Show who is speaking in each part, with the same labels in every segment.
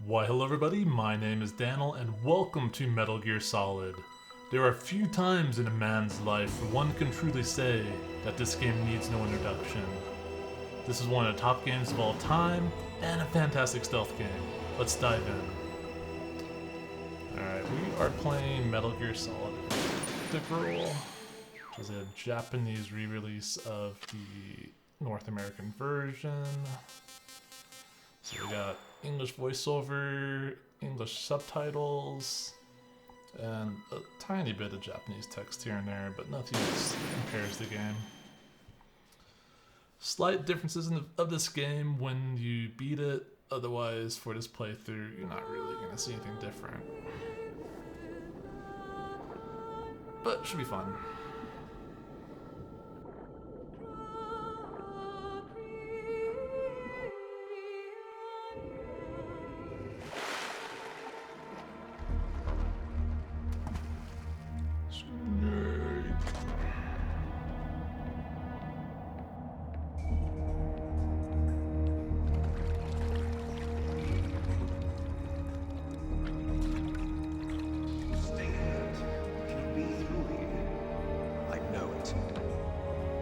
Speaker 1: Why, hello everybody, my name is Daniel, and welcome to Metal Gear Solid. There are few times in a man's life where one can truly say that this game needs no introduction. This is one of the top games of all time, and a fantastic stealth game. Let's dive in. Alright, we are playing Metal Gear Solid Integral, which is a Japanese re-release of the North American version. So we got English voiceover, English subtitles, and a tiny bit of Japanese text here and there, but nothing that compares the game. Slight differences of this game when you beat it, otherwise for this playthrough you're not really going to see anything different. But it should be fun.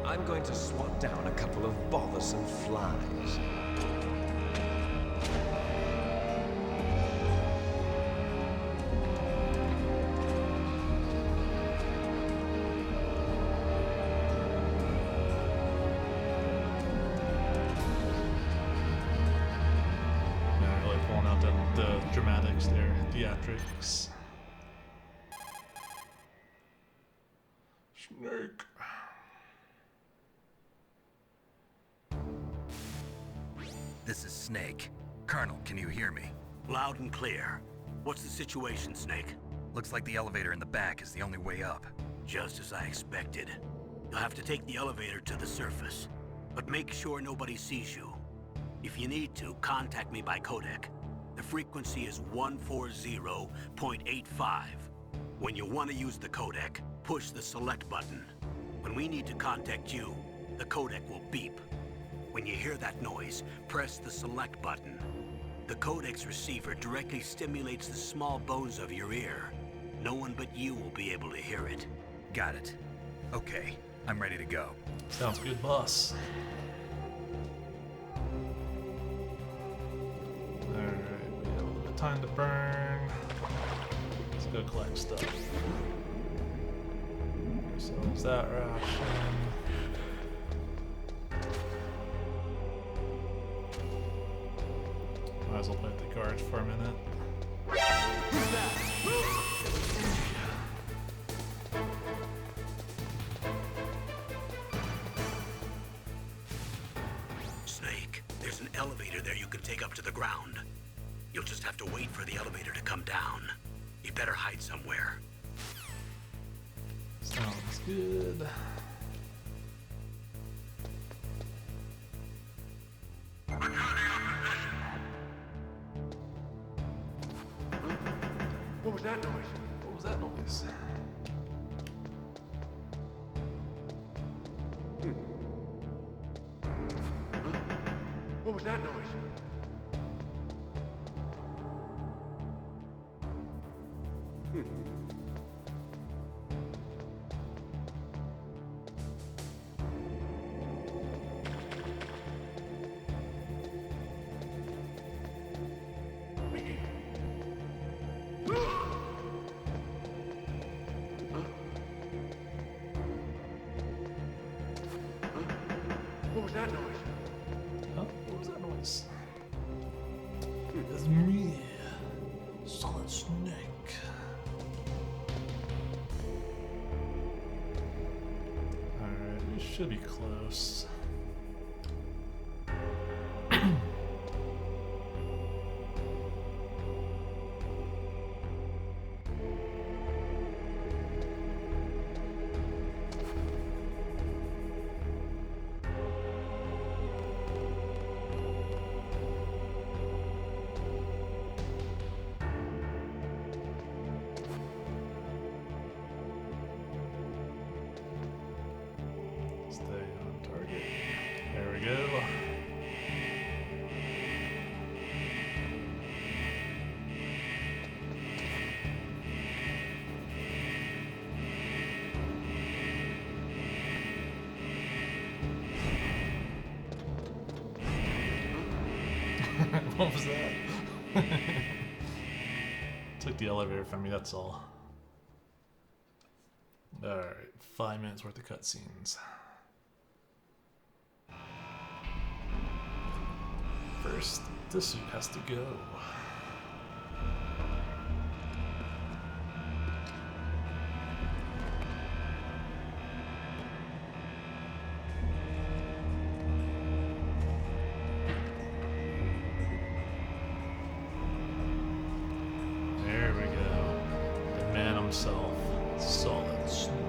Speaker 2: I'm going to swat down a couple of bothersome flies.
Speaker 1: Yeah, really pulling out the dramatics there, theatrics. Snake.
Speaker 3: This is Snake. Colonel, can you hear me?
Speaker 4: Loud and clear. What's the situation, Snake?
Speaker 3: Looks like the elevator in the back is the only way up.
Speaker 4: Just as I expected. You'll have to take the elevator to the surface. But make sure nobody sees you. If you need to, contact me by codec. The frequency is 140.85. When you want to use the codec, push the select button. When we need to contact you, the codec will beep. When you hear that noise, press the select button. The codec's receiver directly stimulates the small bones of your ear. No one but you will be able to hear it.
Speaker 3: Got it. Okay, I'm ready to go.
Speaker 1: Sounds good, boss. Alright, we have a little bit of time to burn. Let's go collect stuff. So is that ration? Might as well play with the guards for a minute.
Speaker 4: Snake, there's an elevator there you can take up to the ground. You'll just have to wait for the elevator to come down. You better hide somewhere.
Speaker 1: Sounds good.
Speaker 5: What was that noise?
Speaker 1: What was that noise?
Speaker 5: What was that noise? What was that noise?
Speaker 1: Huh? What was that noise? It's me, Solid Snake. Alright, we should be close. Stay on target. There we go. What was that? Took the elevator from me, that's all. Alright, 5 minutes worth of cutscenes. First, the suit has to go. There we go. The man himself, Solid Snake.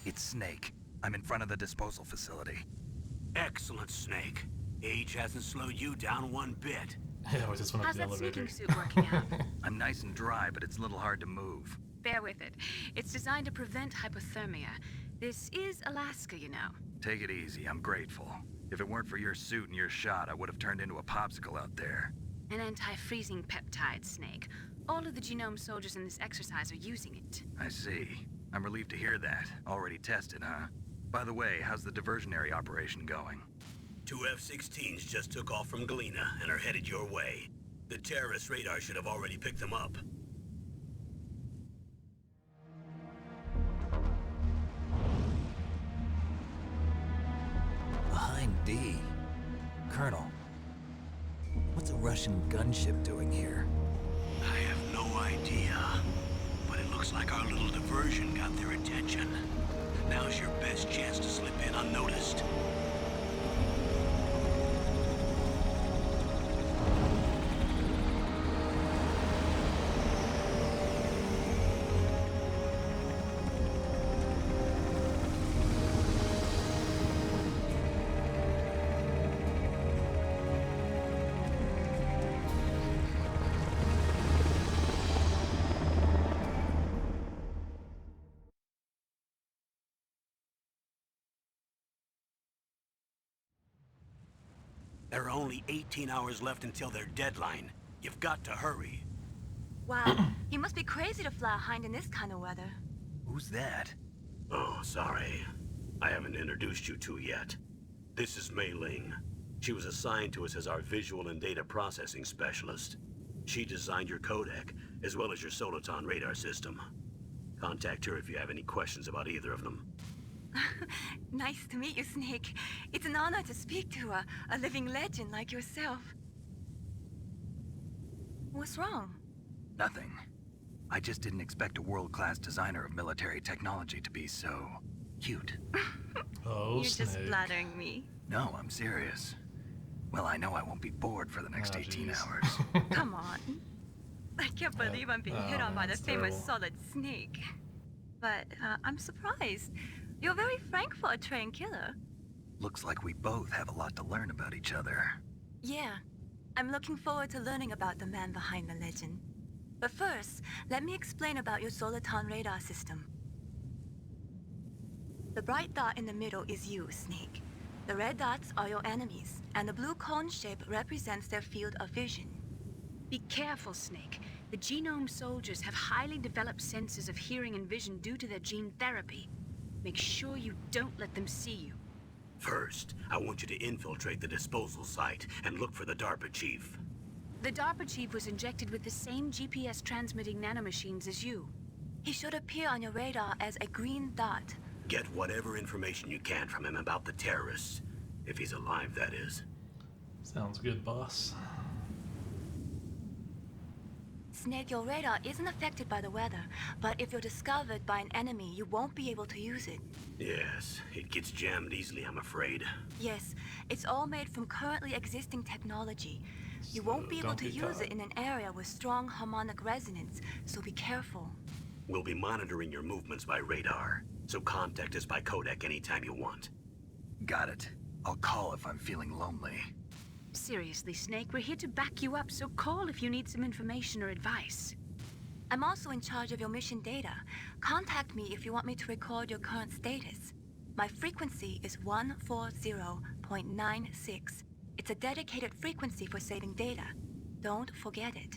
Speaker 3: It's Snake. I'm in front of the disposal facility.
Speaker 4: Excellent, Snake. Age hasn't slowed you down one bit.
Speaker 1: Yeah, I just went up
Speaker 6: How's
Speaker 1: the
Speaker 6: that
Speaker 1: elevator.
Speaker 6: sneaking suit working out?
Speaker 3: I'm nice and dry, but it's a little hard to move.
Speaker 6: Bear with it. It's designed to prevent hypothermia. This is Alaska, you know.
Speaker 3: Take it easy, I'm grateful. If it weren't for your suit and your shot, I would have turned into a popsicle out there.
Speaker 6: An anti-freezing peptide, Snake. All of the genome soldiers in this exercise are using it.
Speaker 3: I see. I'm relieved to hear that. Already tested, huh? By the way, how's the diversionary operation going?
Speaker 4: 2 F-16s just took off from Galena and are headed your way. The terrorist radar should have already picked them up.
Speaker 3: Behind D. Colonel, what's a Russian gunship doing here?
Speaker 4: I have no idea, but it looks like our little diversion got their attention. Now's your best chance to slip in unnoticed. There are only 18 hours left until their deadline. You've got to hurry.
Speaker 6: Wow, you must be crazy to fly a hind in this kind of weather.
Speaker 3: Who's that?
Speaker 4: Oh, sorry. I haven't introduced you to yet. This is Mei Ling. She was assigned to us as our visual and data processing specialist. She designed your codec, as well as your Soliton radar system. Contact her if you have any questions about either of them.
Speaker 6: Nice to meet you, Snake. It's an honor to speak to a living legend like yourself. What's wrong?
Speaker 3: Nothing. I just didn't expect a world-class designer of military technology to be so cute.
Speaker 1: Oh,
Speaker 6: You're just
Speaker 1: Snake.
Speaker 6: flattering me.
Speaker 3: No, I'm serious. Well, I know I won't be bored for the next
Speaker 1: Ah,
Speaker 3: 18
Speaker 1: jeez.
Speaker 3: hours.
Speaker 6: Come on. I can't believe I'm being hit on by the
Speaker 1: that's
Speaker 6: famous
Speaker 1: terrible.
Speaker 6: Solid Snake. But I'm surprised. You're very frank for a trained killer.
Speaker 3: Looks like we both have a lot to learn about each other.
Speaker 6: Yeah, I'm looking forward to learning about the man behind the legend. But first, let me explain about your Soliton radar system. The bright dot in the middle is you, Snake. The red dots are your enemies, and the blue cone shape represents their field of vision. Be careful, Snake. The genome soldiers have highly developed senses of hearing and vision due to their gene therapy. Make sure you don't let them see you.
Speaker 4: First, I want you to infiltrate the disposal site and look for the DARPA chief.
Speaker 6: The DARPA chief was injected with the same GPS transmitting nanomachines as you. He should appear on your radar as a green dot.
Speaker 4: Get whatever information you can from him about the terrorists. If he's alive, that is.
Speaker 1: Sounds good, boss.
Speaker 6: Snake, your radar isn't affected by the weather, but if you're discovered by an enemy, you won't be able to use it.
Speaker 4: Yes, it gets jammed easily, I'm afraid.
Speaker 6: Yes, it's all made from currently existing technology. You won't be able
Speaker 1: don't
Speaker 6: to
Speaker 1: get
Speaker 6: use
Speaker 1: caught.
Speaker 6: it in an area with strong harmonic resonance, so be careful.
Speaker 4: We'll be monitoring your movements by radar, so contact us by codec anytime you want.
Speaker 3: Got it. I'll call if I'm feeling lonely.
Speaker 7: Seriously, Snake, we're here to back you up, so call if you need some information or advice.
Speaker 6: I'm also in charge of your mission data. Contact me if you want me to record your current status. My frequency is 140.96. It's a dedicated frequency for saving data. Don't forget it.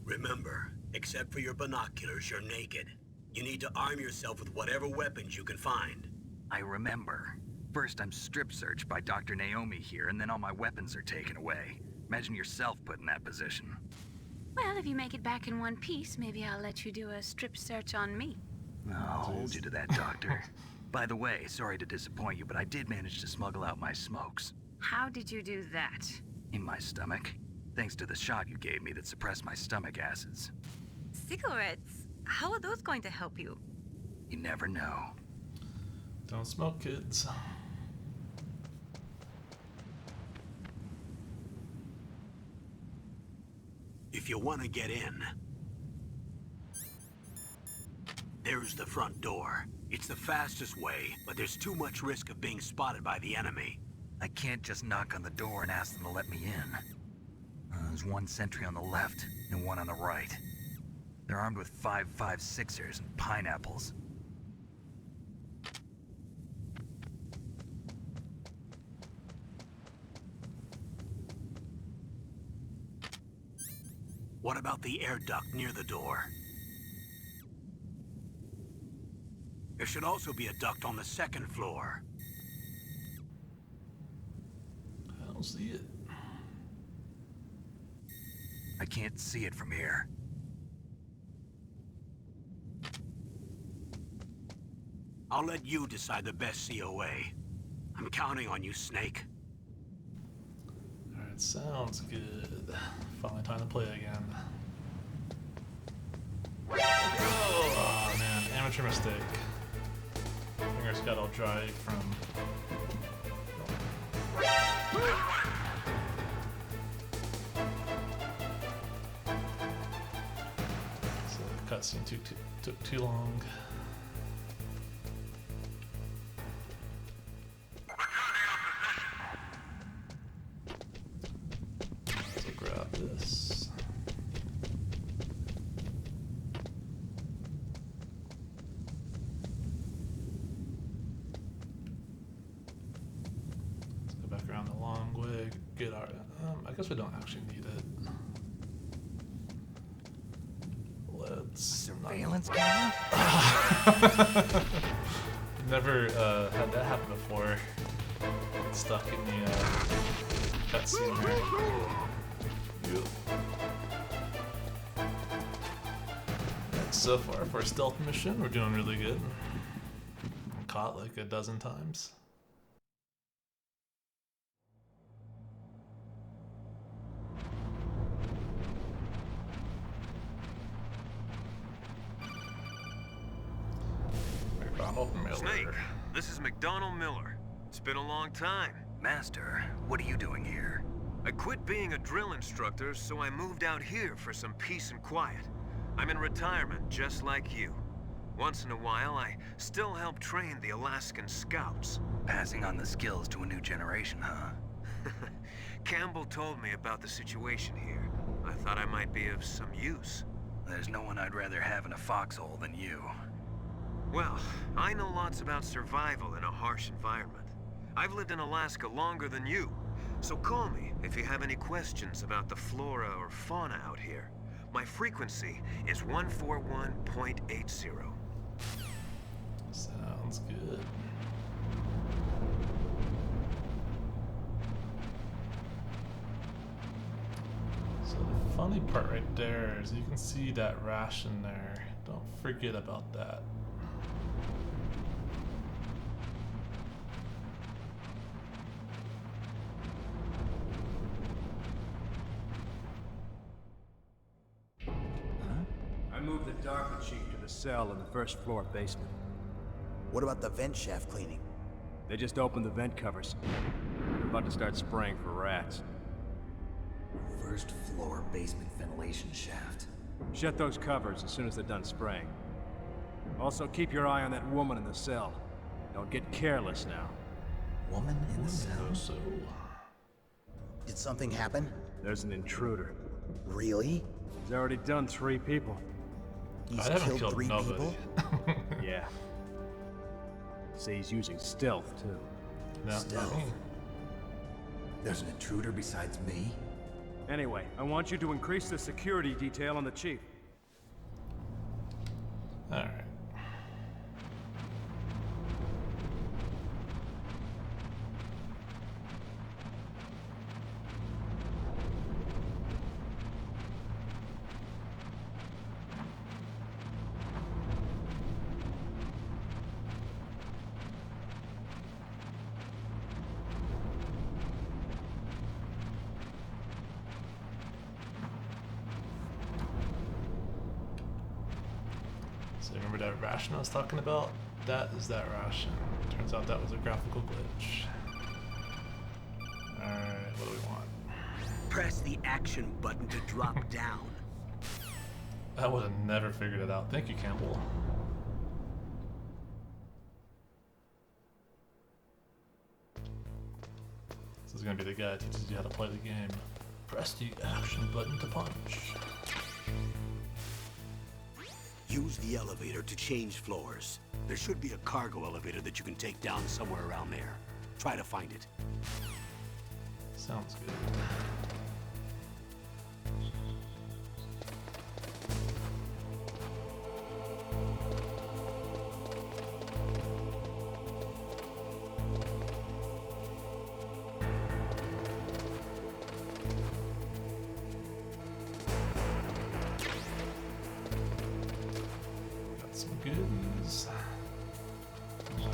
Speaker 4: Remember, except for your binoculars, you're naked. You need to arm yourself with whatever weapons you can find.
Speaker 3: I remember. First, I'm strip searched by Dr. Naomi here, and then all my weapons are taken away. Imagine yourself put in that position.
Speaker 7: Well, if you make it back in one piece, maybe I'll let you do a strip search on me.
Speaker 3: I'll hold you to that, Doctor. By the way, sorry to disappoint you, but I did manage to smuggle out my smokes.
Speaker 7: How did you do that?
Speaker 3: In my stomach. Thanks to the shot you gave me that suppressed my stomach acids.
Speaker 6: Cigarettes? How are those going to help you?
Speaker 3: You never know.
Speaker 1: Don't smoke, kids.
Speaker 4: If you want to get in, there's the front door. It's the fastest way, but there's too much risk of being spotted by the enemy.
Speaker 3: I can't just knock on the door and ask them to let me in. There's one sentry on the left and one on the right. They're armed with 5.56ers and pineapples.
Speaker 4: What about the air duct near the door? There should also be a duct on the second floor.
Speaker 1: I don't see it.
Speaker 3: I can't see it from here.
Speaker 4: I'll let you decide the best COA. I'm counting on you, Snake.
Speaker 1: Alright, sounds good. Finally time to play again. Oh man, amateur mistake. Fingers got all dry from... So the cutscene took too long. So grab this. Let's go back around the long way. Get our. I guess we don't actually need it. Let's.
Speaker 3: Surveillance camera?
Speaker 1: Never had that happen before. Get stuck in the cutscene there. Yep. Alright, so far for a stealth mission, we're doing really good. Caught like a dozen times. McDonald Miller.
Speaker 8: Snake, this is McDonald Miller. It's been a long time.
Speaker 3: Master, what are you doing here?
Speaker 8: I quit being a drill instructor, so I moved out here for some peace and quiet. I'm in retirement, just like you. Once in a while, I still help train the Alaskan Scouts.
Speaker 3: Passing on the skills to a new generation, huh?
Speaker 8: Campbell told me about the situation here. I thought I might be of some use.
Speaker 3: There's no one I'd rather have in a foxhole than you.
Speaker 8: Well, I know lots about survival in a harsh environment. I've lived in Alaska longer than you, so call me if you have any questions about the flora or fauna out here. My frequency is 141.80.
Speaker 1: Sounds good. So the funny part right there is you can see that ration there. Don't forget about that.
Speaker 9: moved the DARPA chief to the cell in the first floor basement.
Speaker 10: What about the vent shaft cleaning?
Speaker 9: They just opened the vent covers. They're about to start spraying for rats.
Speaker 10: First floor basement ventilation shaft.
Speaker 9: Shut those covers as soon as they're done spraying. Also, keep your eye on that woman in the cell. Don't get careless now.
Speaker 10: Woman in the cell?
Speaker 1: So,
Speaker 10: Did something happen?
Speaker 9: There's an intruder.
Speaker 10: Really?
Speaker 9: He's already done 3 people.
Speaker 10: He's
Speaker 1: I haven't
Speaker 10: killed
Speaker 1: killed
Speaker 10: 3
Speaker 1: nobody.
Speaker 10: people?
Speaker 9: Yeah. Say he's using stealth, too.
Speaker 1: No, not
Speaker 10: Stealth.
Speaker 1: me.
Speaker 10: There's an intruder besides me?
Speaker 9: Anyway, I want you to increase the security detail on the chief.
Speaker 1: Alright. So remember that ration I was talking about? That is that ration. Turns out that was a graphical glitch. Alright, what do we want?
Speaker 4: Press the action button to drop down.
Speaker 1: I would have never figured it out. Thank you, Campbell. This is gonna be the guy that teaches you how to play the game. Press the action button to punch.
Speaker 4: Use the elevator to change floors. There should be a cargo elevator that you can take down somewhere around there. Try to find it.
Speaker 1: Sounds good. Got some goodies. Alright.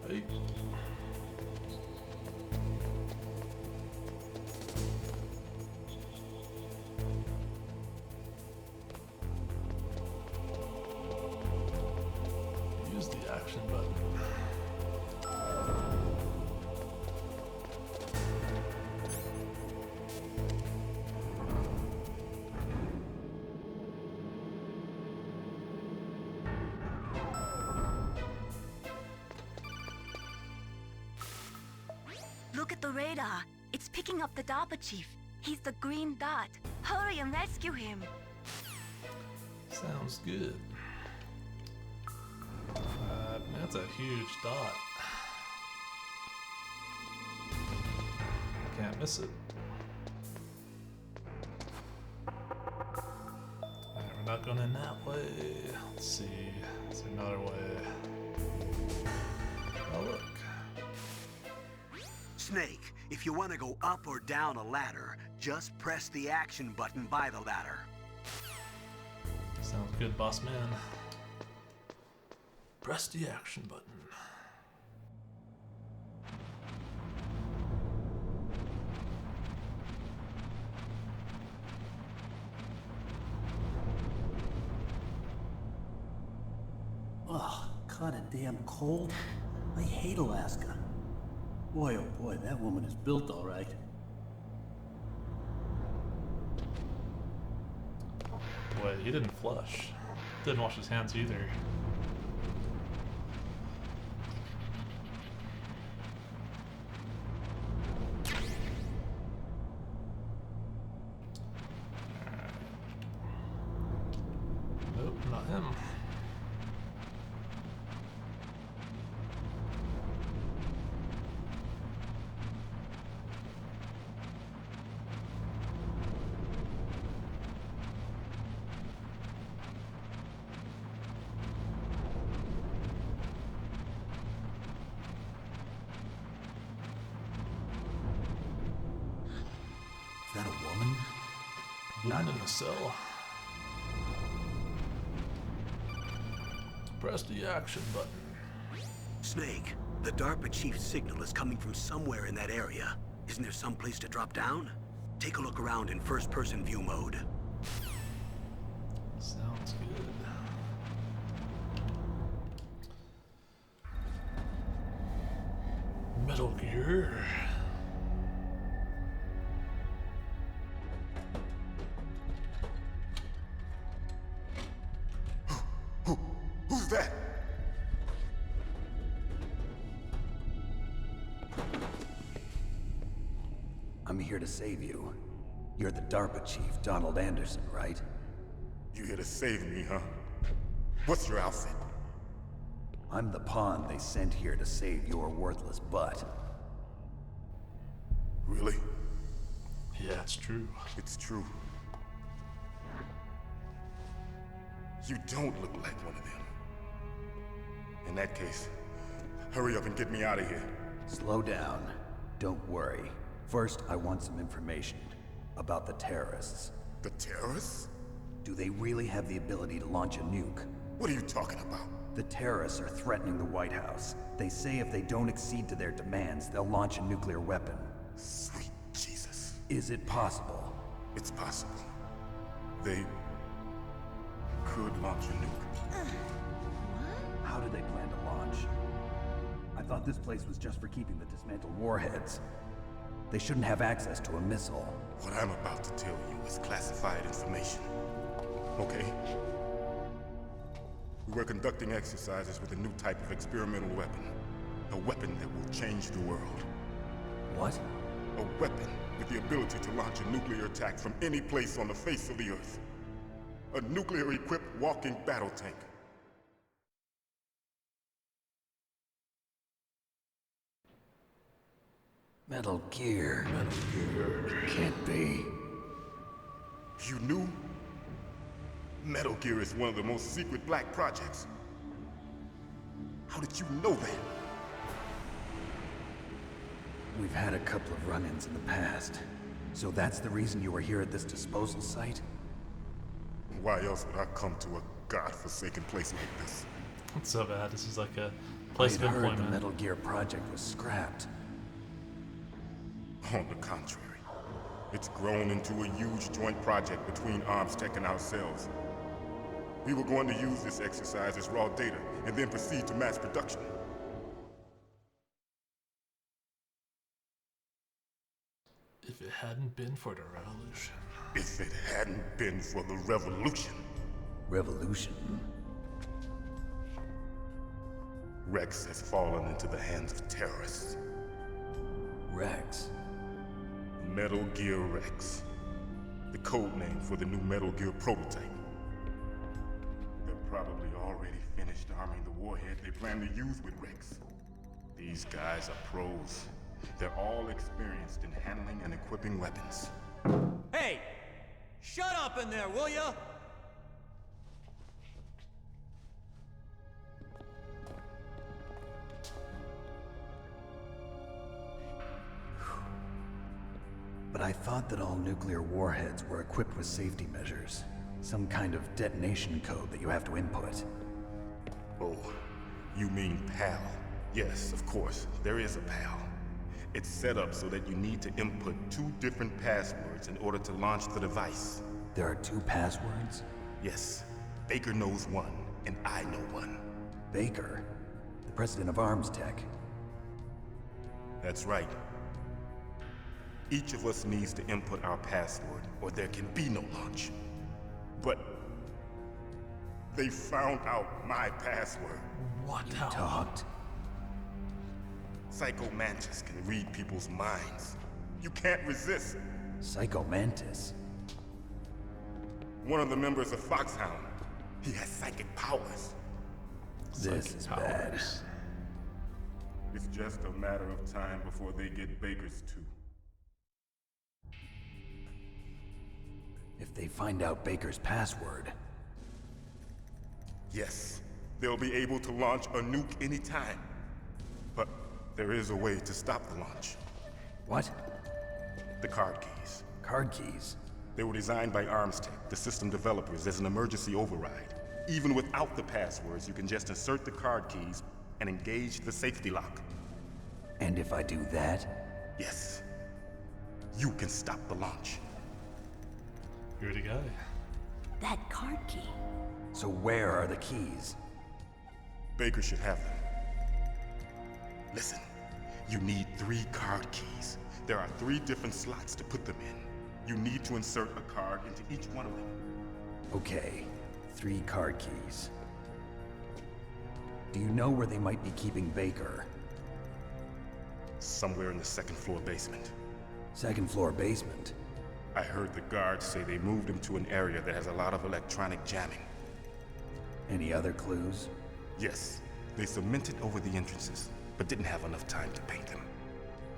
Speaker 1: Hey. Use the action button.
Speaker 6: Look at the radar. It's picking up the DARPA chief. He's the green dot. Hurry and rescue him.
Speaker 1: Sounds good. That's a huge dot. Can't miss it. Alright, we're not going in that way. Let's see. Is there another way? Oh, look.
Speaker 4: Snake, if you want to go up or down a ladder, just press the action button by the ladder.
Speaker 1: Sounds good, boss man. Press the action button.
Speaker 11: Ugh, kinda damn cold. I hate Alaska. Boy, oh boy, that woman is built all right.
Speaker 1: Boy, he didn't flush. Didn't wash his hands either. Nope, not him.
Speaker 11: Is that a woman?
Speaker 1: Woman in a cell. Press the action button.
Speaker 4: Snake, the DARPA chief's signal is coming from somewhere in that area. Isn't there some place to drop down? Take a look around in first-person view mode.
Speaker 1: Sounds good. Metal Gear.
Speaker 12: Who's that?
Speaker 10: I'm here to save you. You're the DARPA chief, Donald Anderson, right?
Speaker 12: You here to save me, huh? What's your outfit?
Speaker 10: I'm the pawn they sent here to save your worthless butt.
Speaker 12: Really?
Speaker 1: Yeah, it's true.
Speaker 12: It's true. You don't look like one of them. In that case, hurry up and get me out of here.
Speaker 10: Slow down. Don't worry. First, I want some information about the terrorists.
Speaker 12: The terrorists?
Speaker 10: Do they really have the ability to launch a nuke?
Speaker 12: What are you talking about?
Speaker 10: The terrorists are threatening the White House. They say if they don't accede to their demands, they'll launch a nuclear weapon.
Speaker 12: Sweet Jesus.
Speaker 10: Is it possible?
Speaker 12: It's possible. They could launch a nuke.
Speaker 10: How do they plan to launch? I thought this place was just for keeping the dismantled warheads. They shouldn't have access to a missile.
Speaker 12: What I'm about to tell you is classified information. Okay? We were conducting exercises with a new type of experimental weapon. A weapon that will change the world.
Speaker 10: What?
Speaker 12: A weapon with the ability to launch a nuclear attack from any place on the face of the Earth. A nuclear-equipped walking battle tank.
Speaker 10: Metal Gear. Metal Gear. Can't be.
Speaker 12: You knew? Metal Gear is one of the most secret black projects. How did you know that?
Speaker 10: We've had a couple of run-ins in the past. So that's the reason you were here at this disposal site?
Speaker 12: Why else would I come to a godforsaken place like this?
Speaker 1: It's so bad. This is like a place of
Speaker 10: I'd heard
Speaker 1: employment.
Speaker 10: the Metal Gear project was scrapped.
Speaker 12: On the contrary, it's grown into a huge joint project between ArmsTech and ourselves. We were going to use this exercise as raw data and then proceed to mass production.
Speaker 1: If it hadn't been for the revolution.
Speaker 12: If it hadn't been for the revolution.
Speaker 10: Revolution?
Speaker 12: Rex has fallen into the hands of terrorists.
Speaker 10: Rex?
Speaker 12: Metal Gear Rex. The code name for the new Metal Gear prototype. They're probably already finished arming the warhead they plan to use with Rex. These guys are pros. They're all experienced in handling and equipping weapons.
Speaker 13: Hey! Shut up in there, will ya?
Speaker 10: But I thought that all nuclear warheads were equipped with safety measures. Some kind of detonation code that you have to input.
Speaker 12: Oh, you mean PAL? Yes, of course, there is a PAL. It's set up so that you need to input 2 different passwords in order to launch the device.
Speaker 10: There are 2 passwords?
Speaker 12: Yes. Baker knows one, and I know one.
Speaker 10: Baker? The president of ArmsTech?
Speaker 12: That's right. Each of us needs to input our password, or there can be no launch. But they found out my password.
Speaker 1: What
Speaker 10: you talked?
Speaker 12: Psycho Mantis can read people's minds. You can't resist.
Speaker 10: Psycho Mantis?
Speaker 12: One of the members of Foxhound. He has psychic powers.
Speaker 10: This is bad.
Speaker 12: It's just a matter of time before they get Baker's too.
Speaker 10: If they find out Baker's password...
Speaker 12: Yes, they'll be able to launch a nuke anytime. But there is a way to stop the launch.
Speaker 10: What?
Speaker 12: The card keys.
Speaker 10: Card keys?
Speaker 12: They were designed by Armstech, the system developers, as an emergency override. Even without the passwords, you can just insert the card keys and engage the safety lock.
Speaker 10: And if I do that?
Speaker 12: Yes. You can stop the launch.
Speaker 1: You're the guy.
Speaker 14: That card key.
Speaker 10: So where are the keys?
Speaker 12: Baker should have them. Listen, you need 3 card keys. There are 3 different slots to put them in. You need to insert a card into each one of them.
Speaker 10: Okay, 3 card keys. Do you know where they might be keeping Baker?
Speaker 12: Somewhere in the 2nd floor basement.
Speaker 10: 2nd floor basement?
Speaker 12: I heard the guards say they moved him to an area that has a lot of electronic jamming.
Speaker 10: Any other clues?
Speaker 12: Yes, they cemented over the entrances, but didn't have enough time to paint them.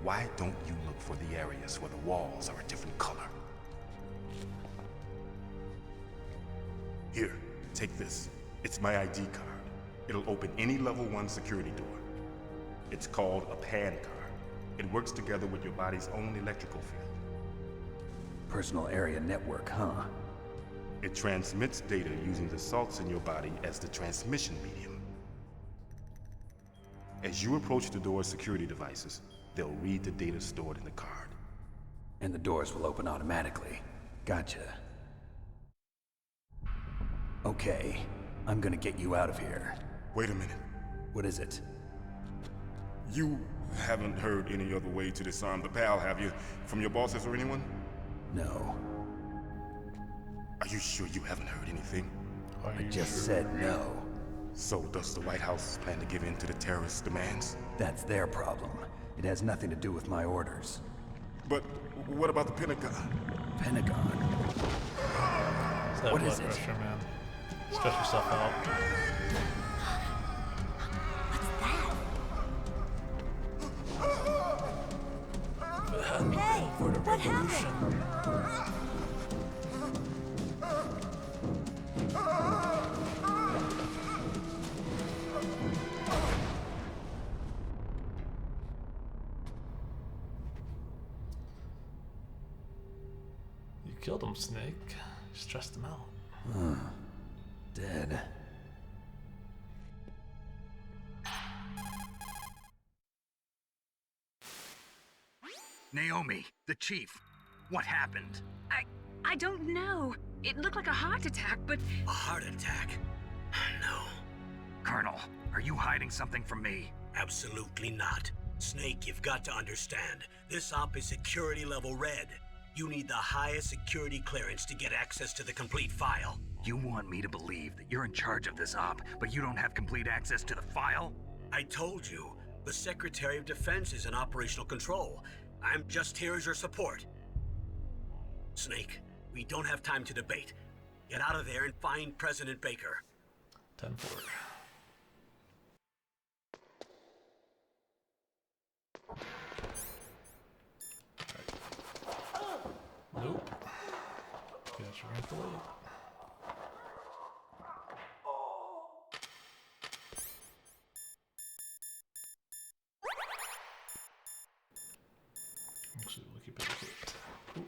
Speaker 12: Why don't you look for the areas where the walls are a different color? Here, take this. It's my ID card. It'll open any level 1 security door. It's called a PAN card. It works together with your body's own electrical field.
Speaker 10: Personal area network, huh?
Speaker 12: It transmits data using the salts in your body as the transmission medium. As you approach the door's security devices, they'll read the data stored in the card.
Speaker 10: And the doors will open automatically. Gotcha. Okay, I'm gonna get you out of here.
Speaker 12: Wait a minute.
Speaker 10: What is it?
Speaker 12: You haven't heard any other way to disarm the PAL, have you? From your bosses or anyone?
Speaker 10: No.
Speaker 12: Are you sure you haven't heard anything?
Speaker 10: I just said no.
Speaker 12: So does the White House plan to give in to the terrorists' demands?
Speaker 10: That's their problem. It has nothing to do with my orders.
Speaker 12: But what about the Pentagon?
Speaker 10: Pentagon?
Speaker 1: What is it? Pressure, man. Stretch yourself out.
Speaker 14: Hey, what happened?
Speaker 1: You killed him, Snake. You stressed him out.
Speaker 10: Dead.
Speaker 3: Naomi, the chief. What happened?
Speaker 7: I don't know. It looked like a heart attack, but...
Speaker 4: A heart attack? No.
Speaker 3: Colonel, are you hiding something from me?
Speaker 4: Absolutely not. Snake, you've got to understand. This op is security level red. You need the highest security clearance to get access to the complete file.
Speaker 3: You want me to believe that you're in charge of this op, but you don't have complete access to the file?
Speaker 4: I told you, the Secretary of Defense is in operational control. I'm just here as your support. Snake, we don't have time to debate. Get out of there and find President Baker.
Speaker 1: 10-4. Nope. Guess we're gonna have to wait. Actually, we'll keep it equipped. Cool.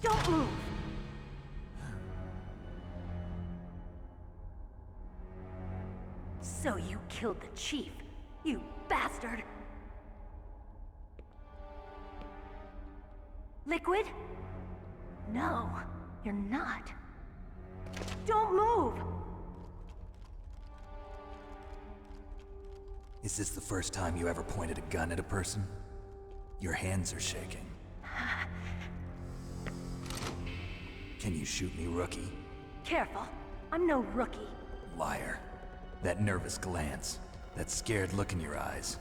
Speaker 14: Don't move! So you killed the chief, you bastard! Liquid? No, you're not. Don't move!
Speaker 10: Is this the first time you ever pointed a gun at a person? Your hands are shaking. Can you shoot me, rookie?
Speaker 14: Careful, I'm no rookie.
Speaker 10: Liar. That nervous glance, that scared look in your eyes.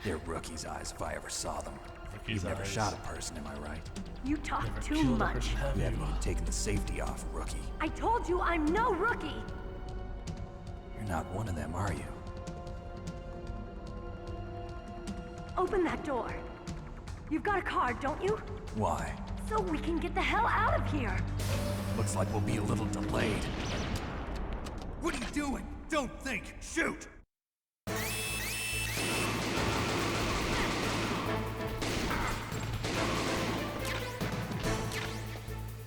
Speaker 10: They're rookie's eyes if I ever saw them. You've never shot a person, am I right?
Speaker 14: You talk too much.
Speaker 10: You haven't even taken the safety off, rookie.
Speaker 14: I told you I'm no rookie!
Speaker 10: You're not one of them, are you?
Speaker 14: Open that door. You've got a card, don't you?
Speaker 10: Why?
Speaker 14: So we can get the hell out of here.
Speaker 10: Looks like we'll be a little delayed. What are you doing? Don't think! Shoot!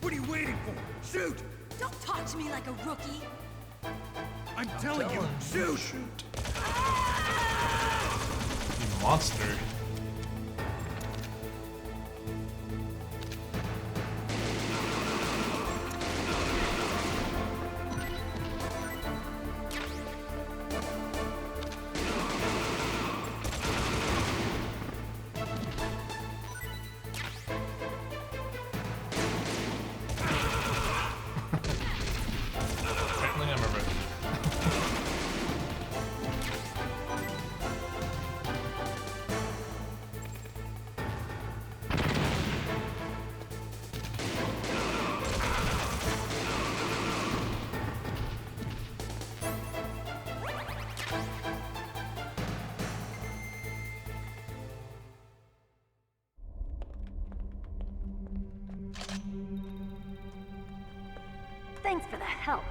Speaker 10: What are you waiting for? Shoot!
Speaker 6: Don't talk to me like a rookie.
Speaker 10: I'm telling you, shoot!
Speaker 1: You monster. Apparently I'm a rookie.
Speaker 14: Thanks for the help.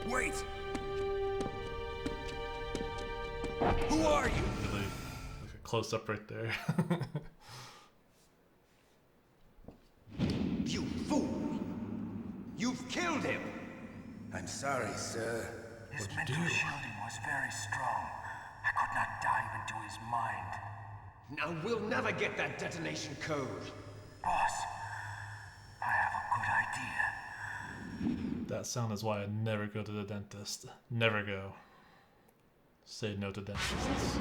Speaker 10: Wait! Who are you?
Speaker 1: Really, like a close up right there.
Speaker 2: You fool! You've killed him!
Speaker 15: I'm sorry, sir.
Speaker 16: His mental shielding was very strong. I could not dive into his mind.
Speaker 2: Now we'll never get that detonation code.
Speaker 16: Boss, I have a good idea.
Speaker 1: That sound is why I never go to the dentist. Never go. Say no to dentists.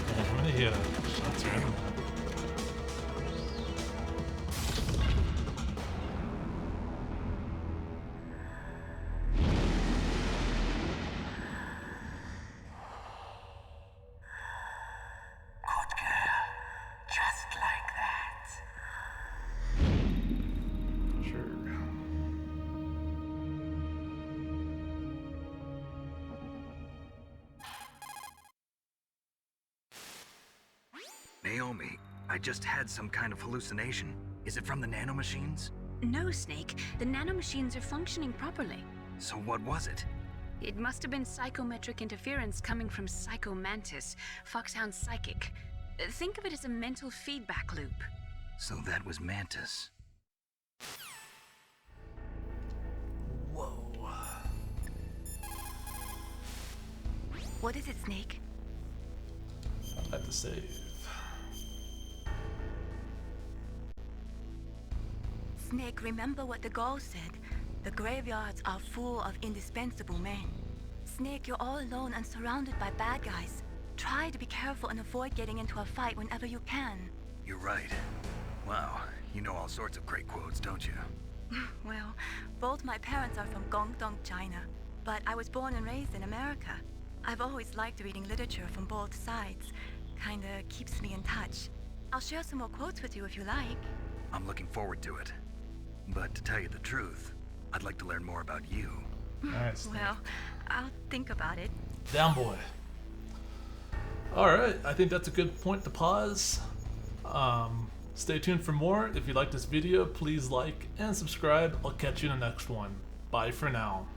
Speaker 1: Man, how many shots are in that?
Speaker 3: Naomi, I just had some kind of hallucination. Is it from the nanomachines?
Speaker 7: No, Snake. The nanomachines are functioning properly.
Speaker 3: So what was it?
Speaker 7: It must have been psychometric interference coming from Psycho Mantis, Foxhound Psychic. Think of it as a mental feedback loop.
Speaker 3: So that was Mantis.
Speaker 1: Whoa.
Speaker 6: What is it, Snake?
Speaker 1: I had to save.
Speaker 6: Snake, remember what the Gaul said. The graveyards are full of indispensable men. Snake, you're all alone and surrounded by bad guys. Try to be careful and avoid getting into a fight whenever you can.
Speaker 3: You're right. Wow, you know all sorts of great quotes, don't you?
Speaker 6: Well, both my parents are from Guangdong, China, but I was born and raised in America. I've always liked reading literature from both sides. Kinda keeps me in touch. I'll share some more quotes with you if you like.
Speaker 3: I'm looking forward to it. But to tell you the truth, I'd like to learn more about you.
Speaker 1: Alright,
Speaker 6: well, I'll think about it.
Speaker 1: Down boy. Alright, I think that's a good point to pause. Stay tuned for more. If you like this video, please like and subscribe. I'll catch you in the next one. Bye for now.